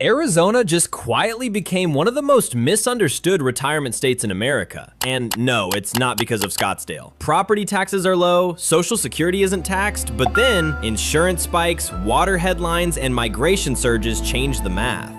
Arizona just quietly became one of the most misunderstood retirement states in America. And no, it's not because of Scottsdale. Property taxes are low, Social Security isn't taxed, but then insurance spikes, water headlines, and migration surges change the math.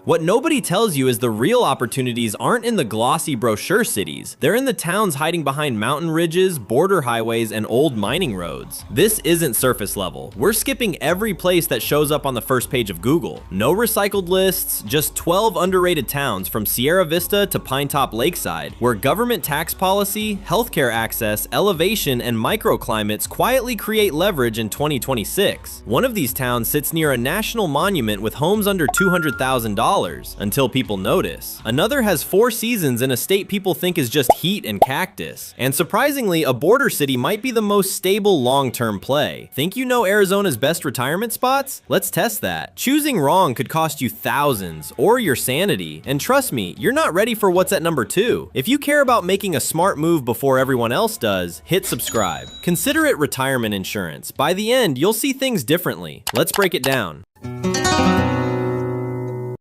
What nobody tells you is the real opportunities aren't in the glossy brochure cities. They're in the towns hiding behind mountain ridges, border highways, and old mining roads. This isn't surface level. We're skipping every place that shows up on the first page of Google. No recycled lists, just 12 underrated towns from Sierra Vista to Pinetop Lakeside, where government tax policy, healthcare access, elevation, and microclimates quietly create leverage in 2026. One of these towns sits near a national monument with homes under $200,000. Until people notice. Another has 4 seasons in a state people think is just heat and cactus. And surprisingly, a border city might be the most stable long-term play. Think you know Arizona's best retirement spots? Let's test that. Choosing wrong could cost you thousands or your sanity. And trust me, you're not ready for what's at number 2. If you care about making a smart move before everyone else does, hit subscribe. Consider it retirement insurance. By the end, you'll see things differently. Let's break it down.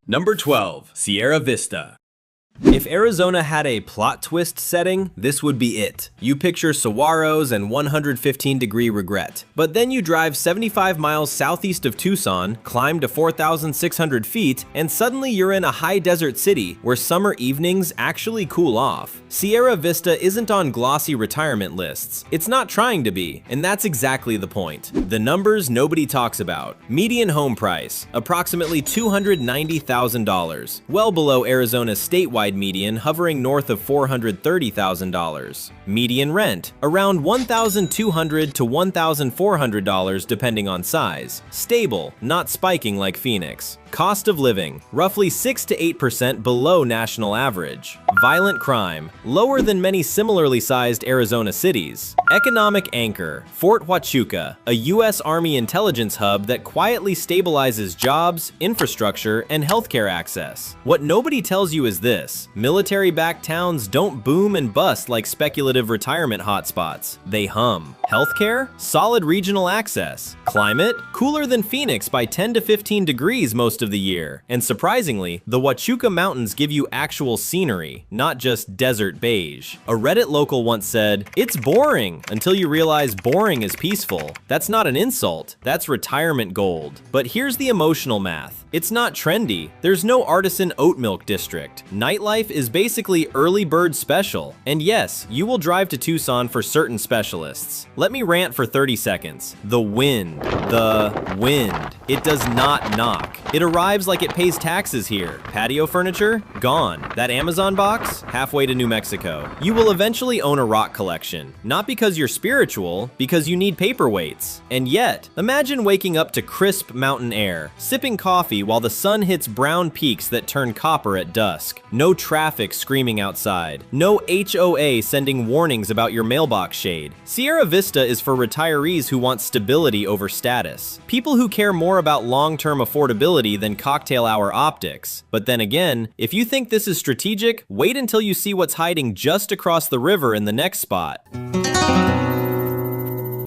Number 12, Sierra Vista. If Arizona had a plot twist setting, this would be it. You picture saguaros and 115-degree regret. But then you drive 75 miles southeast of Tucson, climb to 4,600 feet, and suddenly you're in a high desert city where summer evenings actually cool off. Sierra Vista isn't on glossy retirement lists. It's not trying to be, and that's exactly the point. The numbers nobody talks about. Median home price, approximately $290,000, well below Arizona's statewide median, hovering north of $430,000. Median rent, around $1,200 to $1,400 depending on size. Stable, not spiking like Phoenix. Cost of living, roughly 6 to 8% below national average. Violent crime, lower than many similarly sized Arizona cities. Economic anchor, Fort Huachuca, a U.S. Army intelligence hub that quietly stabilizes jobs, infrastructure, and healthcare access. What nobody tells you is this: military-backed towns don't boom and bust like speculative retirement hotspots. They hum. Healthcare? Solid regional access. Climate? Cooler than Phoenix by 10 to 15 degrees most of the year. And surprisingly, the Huachuca Mountains give you actual scenery, not just desert beige. A Reddit local once said, "It's boring," until you realize boring is peaceful. That's not an insult, that's retirement gold. But here's the emotional math. It's not trendy. There's no artisan oat milk district. Nightlife is basically early bird special. And yes, you will drive to Tucson for certain specialists. Let me rant for 30 seconds. The wind. It does not knock. It arrives like it pays taxes here. Patio furniture? Gone. That Amazon box? Halfway to New Mexico. You will eventually own a rock collection. Not because you're spiritual, because you need paperweights. And yet, imagine waking up to crisp mountain air, sipping coffee while the sun hits brown peaks that turn copper at dusk. No traffic screaming outside. No HOA sending warnings about your mailbox shade. Sierra Vista is for retirees who want stability over status. People who care more about long-term affordability than cocktail hour optics. But then again, if you think this is strategic, wait until you see what's hiding just across the river in the next spot.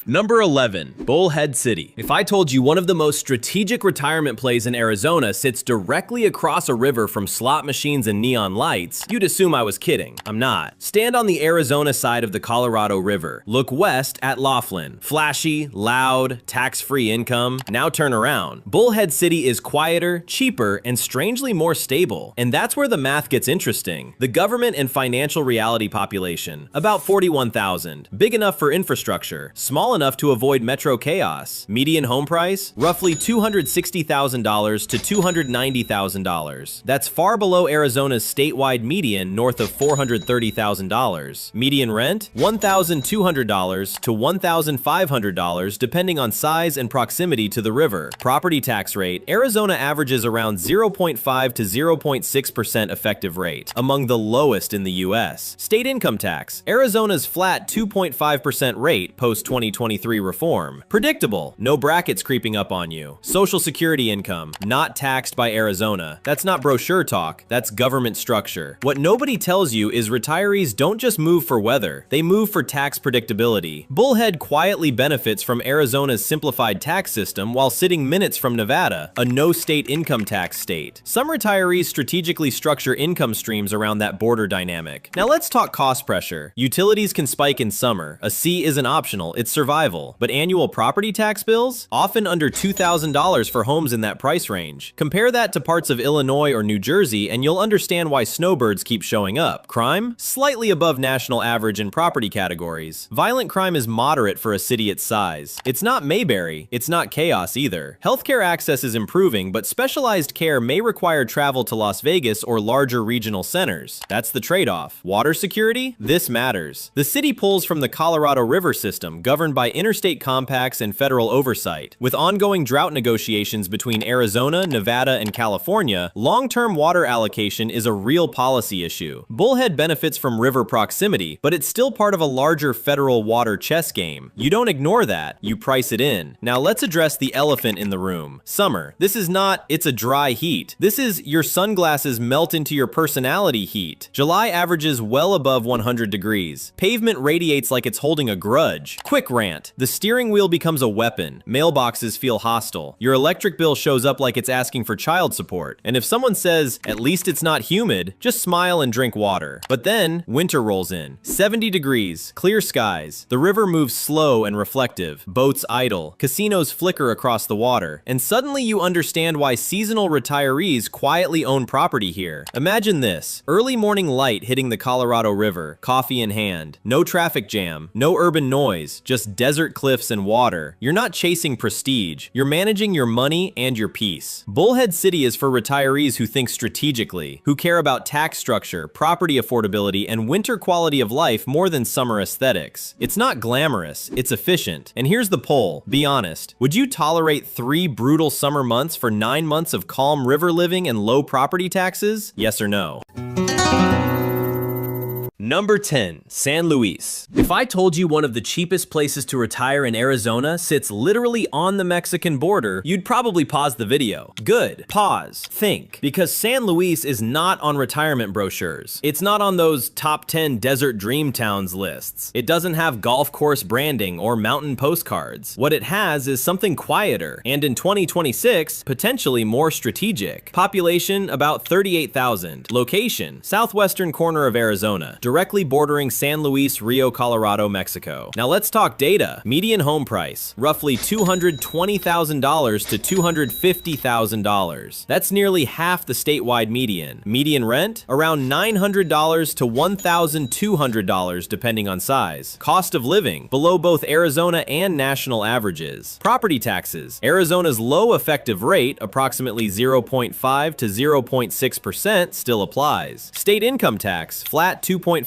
Number 11, Bullhead City. If I told you one of the most strategic retirement plays in Arizona sits directly across a river from slot machines and neon lights, you'd assume I was kidding. I'm not. Stand on the Arizona side of the Colorado River. Look west at Laughlin. Flashy, loud, tax-free income. Now turn around. Bullhead City is quieter, cheaper, and strangely more stable. And that's where the math gets interesting. The government and financial reality population, about 41,000. Big enough for infrastructure. Small enough to avoid metro chaos. Median home price? Roughly $260,000 to $290,000. That's far below Arizona's statewide median north of $430,000. Median rent? $1,200 to $1,500 depending on size and proximity to the river. Property tax rate? Arizona averages around 0.5 to 0.6% effective rate, among the lowest in the US. State income tax? Arizona's flat 2.5% rate post 2020 2023 reform. Predictable, no brackets creeping up on you. Social Security income, not taxed by Arizona. That's not brochure talk, that's government structure. What nobody tells you is retirees don't just move for weather, they move for tax predictability. Bullhead quietly benefits from Arizona's simplified tax system while sitting minutes from Nevada, a no-state income tax state. Some retirees strategically structure income streams around that border dynamic. Now let's talk cost pressure. Utilities can spike in summer. A C isn't optional, it's survival. But annual property tax bills? Often under $2,000 for homes in that price range. Compare that to parts of Illinois or New Jersey and you'll understand why snowbirds keep showing up. Crime? Slightly above national average in property categories. Violent crime is moderate for a city its size. It's not Mayberry, it's not chaos either. Healthcare access is improving, but specialized care may require travel to Las Vegas or larger regional centers. That's the trade-off. Water security? This matters. The city pulls from the Colorado River system, governed by interstate compacts and federal oversight. With ongoing drought negotiations between Arizona, Nevada, and California, long-term water allocation is a real policy issue. Bullhead benefits from river proximity, but it's still part of a larger federal water chess game. You don't ignore that, you price it in. Now let's address the elephant in the room. Summer. This is not, it's a dry heat. This is your sunglasses melt into your personality heat. July averages well above 100 degrees. Pavement radiates like it's holding a grudge. Quick rant. The steering wheel becomes a weapon. Mailboxes feel hostile. Your electric bill shows up like it's asking for child support. And if someone says, at least it's not humid, just smile and drink water. But then, winter rolls in. 70 degrees, clear skies. The river moves slow and reflective. Boats idle. Casinos flicker across the water. And suddenly you understand why seasonal retirees quietly own property here. Imagine this. Early morning light hitting the Colorado River, coffee in hand. No traffic jam, no urban noise, just desert cliffs and water. You're not chasing prestige. You're managing your money and your peace. Bullhead City is for retirees who think strategically, who care about tax structure, property affordability, and winter quality of life more than summer aesthetics. It's not glamorous, it's efficient. And here's the poll. Be honest. Would you tolerate 3 brutal summer months for 9 months of calm river living and low property taxes? Yes or no? Number 10, San Luis. If I told you one of the cheapest places to retire in Arizona sits literally on the Mexican border, you'd probably pause the video. Good. Pause. Think. Because San Luis is not on retirement brochures. It's not on those top 10 desert dream towns lists. It doesn't have golf course branding or mountain postcards. What it has is something quieter, and in 2026, potentially more strategic. Population, about 38,000. Location, southwestern corner of Arizona, directly bordering San Luis, Rio, Colorado, Mexico. Now let's talk data. Median home price, roughly $220,000 to $250,000. That's nearly half the statewide median. Median rent, around $900 to $1,200 depending on size. Cost of living, below both Arizona and national averages. Property taxes, Arizona's low effective rate, approximately 0.5 to 0.6%, still applies. State income tax, flat 2.5%.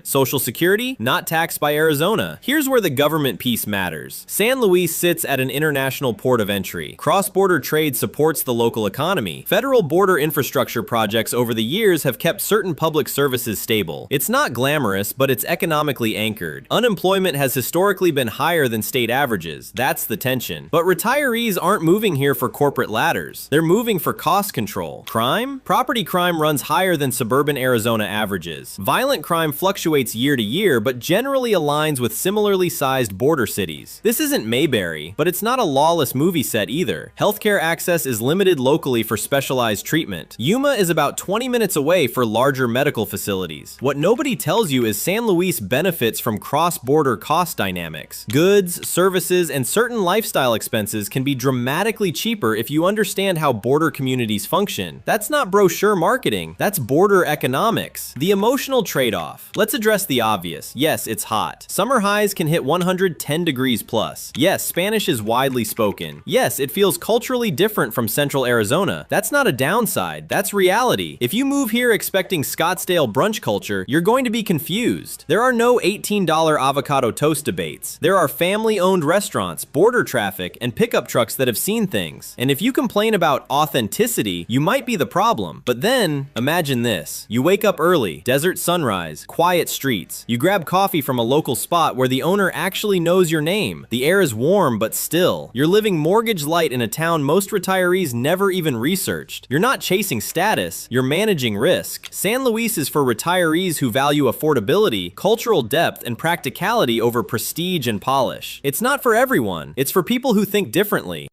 Social Security, not taxed by Arizona. Here's where the government piece matters. San Luis sits at an international port of entry. Cross-border trade supports the local economy. Federal border infrastructure projects over the years have kept certain public services stable. It's not glamorous, but it's economically anchored. Unemployment has historically been higher than state averages. That's the tension. But retirees aren't moving here for corporate ladders. They're moving for cost control. Crime? Property crime runs higher than suburban Arizona averages. Violent crime fluctuates year to year, but generally aligns with similarly sized border cities. This isn't Mayberry, but it's not a lawless movie set either. Healthcare access is limited locally for specialized treatment. Yuma is about 20 minutes away for larger medical facilities. What nobody tells you is San Luis benefits from cross-border cost dynamics. Goods, services, and certain lifestyle expenses can be dramatically cheaper if you understand how border communities function. That's not brochure marketing, that's border economics. The emotional trade-off. Let's address the obvious. Yes, it's hot. Summer highs can hit 110 degrees plus. Yes, Spanish is widely spoken. Yes, it feels culturally different from central Arizona. That's not a downside, that's reality. If you move here expecting Scottsdale brunch culture, you're going to be confused. There are no $18 avocado toast debates. There are family-owned restaurants, border traffic, and pickup trucks that have seen things. And if you complain about authenticity, you might be the problem. But then, imagine this. You wake up early, desert sunrise, sunrise, quiet streets. You grab coffee from a local spot where the owner actually knows your name. The air is warm, but still. You're living mortgage light in a town most retirees never even researched. You're not chasing status, you're managing risk. San Luis is for retirees who value affordability, cultural depth, and practicality over prestige and polish. It's not for everyone. It's for people who think differently.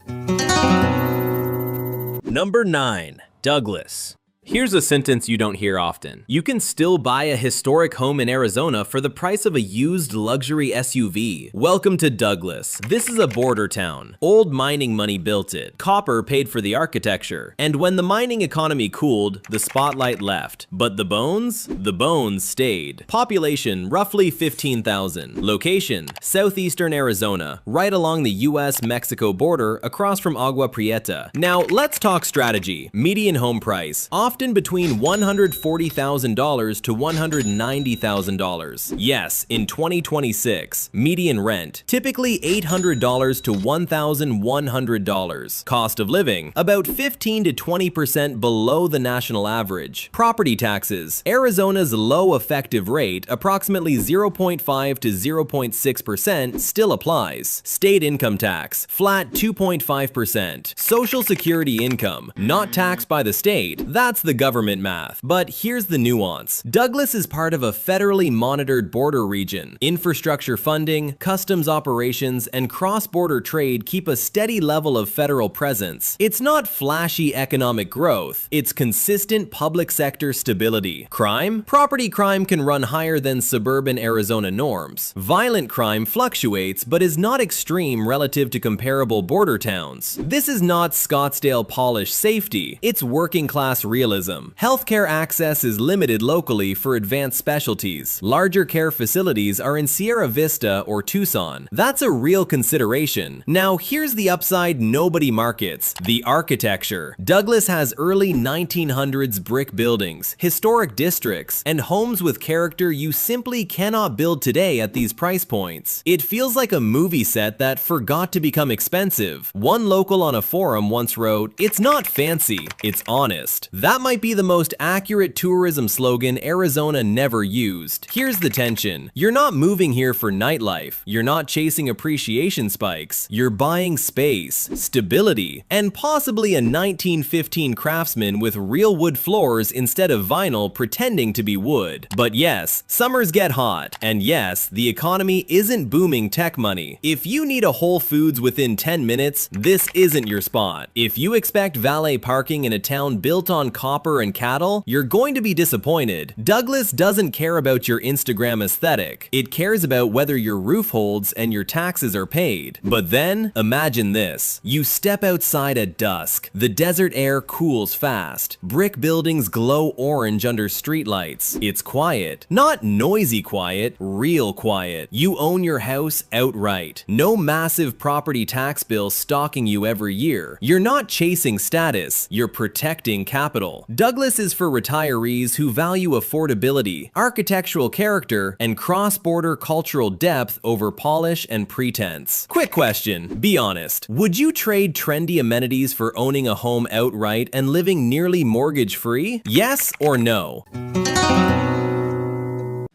Number 9. Douglas. Here's a sentence you don't hear often. You can still buy a historic home in Arizona for the price of a used luxury SUV. Welcome to Douglas. This is a border town. Old mining money built it. Copper paid for the architecture. And when the mining economy cooled, the spotlight left. But the bones? The bones stayed. Population, roughly 15,000. Location, southeastern Arizona, right along the US-Mexico border across from Agua Prieta. Now, let's talk strategy. Median home price, often between $140,000 to $190,000. Yes, in 2026. Median rent, typically $800 to $1,100. Cost of living, about 15 to 20% below the national average. Property taxes, Arizona's low effective rate, approximately 0.5 to 0.6%, still applies. State income tax, flat 2.5%. Social Security income, not taxed by the state, that's the government math. But here's the nuance. Douglas is part of a federally monitored border region. Infrastructure funding, customs operations, and cross-border trade keep a steady level of federal presence. It's not flashy economic growth, it's consistent public sector stability. Crime? Property crime can run higher than suburban Arizona norms. Violent crime fluctuates, but is not extreme relative to comparable border towns. This is not Scottsdale polished safety, it's working-class realism. Healthcare access is limited locally for advanced specialties. Larger care facilities are in Sierra Vista or Tucson. That's a real consideration. Now, here's the upside nobody markets: the architecture. Douglas has early 1900s brick buildings, historic districts, and homes with character you simply cannot build today at these price points. It feels like a movie set that forgot to become expensive. One local on a forum once wrote, "It's not fancy, it's honest." That might be the most accurate tourism slogan Arizona never used. Here's the tension. You're not moving here for nightlife. You're not chasing appreciation spikes. You're buying space, stability, and possibly a 1915 Craftsman with real wood floors instead of vinyl pretending to be wood. But yes, summers get hot. And yes, the economy isn't booming tech money. If you need a Whole Foods within 10 minutes, this isn't your spot. If you expect valet parking in a town built on copper and cattle, you're going to be disappointed. Douglas doesn't care about your Instagram aesthetic. It cares about whether your roof holds and your taxes are paid. But then, imagine this. You step outside at dusk. The desert air cools fast. Brick buildings glow orange under streetlights. It's quiet. Not noisy quiet, real quiet. You own your house outright. No massive property tax bill stalking you every year. You're not chasing status. You're protecting capital. Douglas is for retirees who value affordability, architectural character, and cross-border cultural depth over polish and pretense. Quick question, be honest. Would you trade trendy amenities for owning a home outright and living nearly mortgage-free? Yes or no?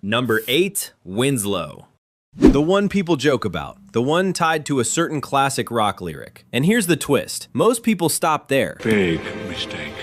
Number 8. Winslow. The one people joke about. The one tied to a certain classic rock lyric. And here's the twist. Most people stop there. Big mistake.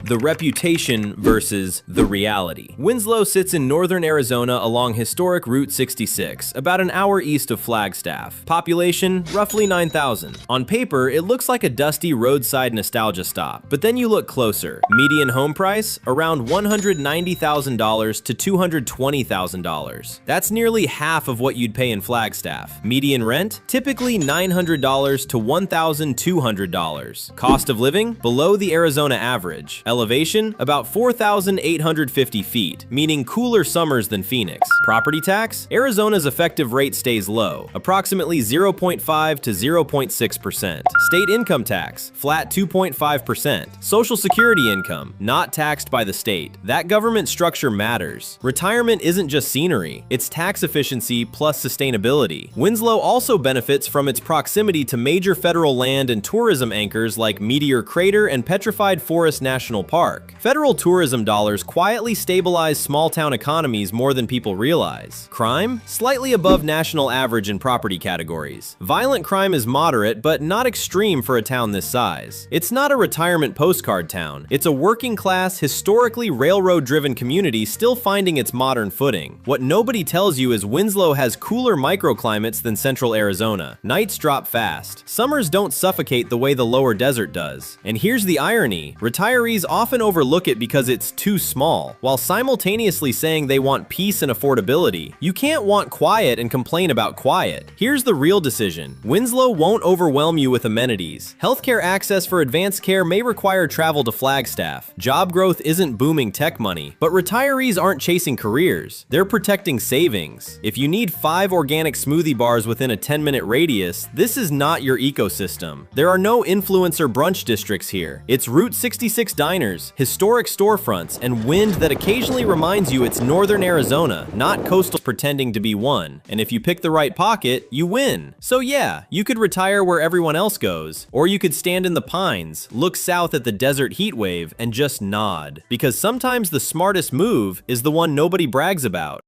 The reputation versus the reality. Winslow sits in northern Arizona along historic Route 66, about an hour east of Flagstaff. Population, roughly 9,000. On paper, it looks like a dusty roadside nostalgia stop, but then you look closer. Median home price, around $190,000 to $220,000. That's nearly half of what you'd pay in Flagstaff. Median rent, typically $900 to $1,200. Cost of living, below the Arizona average. Elevation, about 4,850 feet, meaning cooler summers than Phoenix. Property tax, Arizona's effective rate stays low, approximately 0.5 to 0.6%. State income tax, flat 2.5%. Social Security income, not taxed by the state. That government structure matters. Retirement isn't just scenery, it's tax efficiency plus sustainability. Winslow also benefits from its proximity to major federal land and tourism anchors like Meteor Crater and Petrified Forest National national park. Federal tourism dollars quietly stabilize small-town economies more than people realize. Crime? Slightly above national average in property categories. Violent crime is moderate, but not extreme for a town this size. It's not a retirement postcard town. It's a working-class, historically railroad-driven community still finding its modern footing. What nobody tells you is Winslow has cooler microclimates than central Arizona. Nights drop fast. Summers don't suffocate the way the lower desert does. And here's the irony. Retirees often overlook it because it's too small, while simultaneously saying they want peace and affordability. You can't want quiet and complain about quiet. Here's the real decision. Winslow won't overwhelm you with amenities. Healthcare access for advanced care may require travel to Flagstaff. Job growth isn't booming tech money, but retirees aren't chasing careers. They're protecting savings. If you need 5 organic smoothie bars within a 10-minute radius, this is not your ecosystem. There are no influencer brunch districts here. It's Route 66 diners, historic storefronts, and wind that occasionally reminds you it's northern Arizona, not coastal pretending to be one. And if you pick the right pocket, you win. So yeah, you could retire where everyone else goes, or you could stand in the pines, look south at the desert heat wave, and just nod. Because sometimes the smartest move is the one nobody brags about.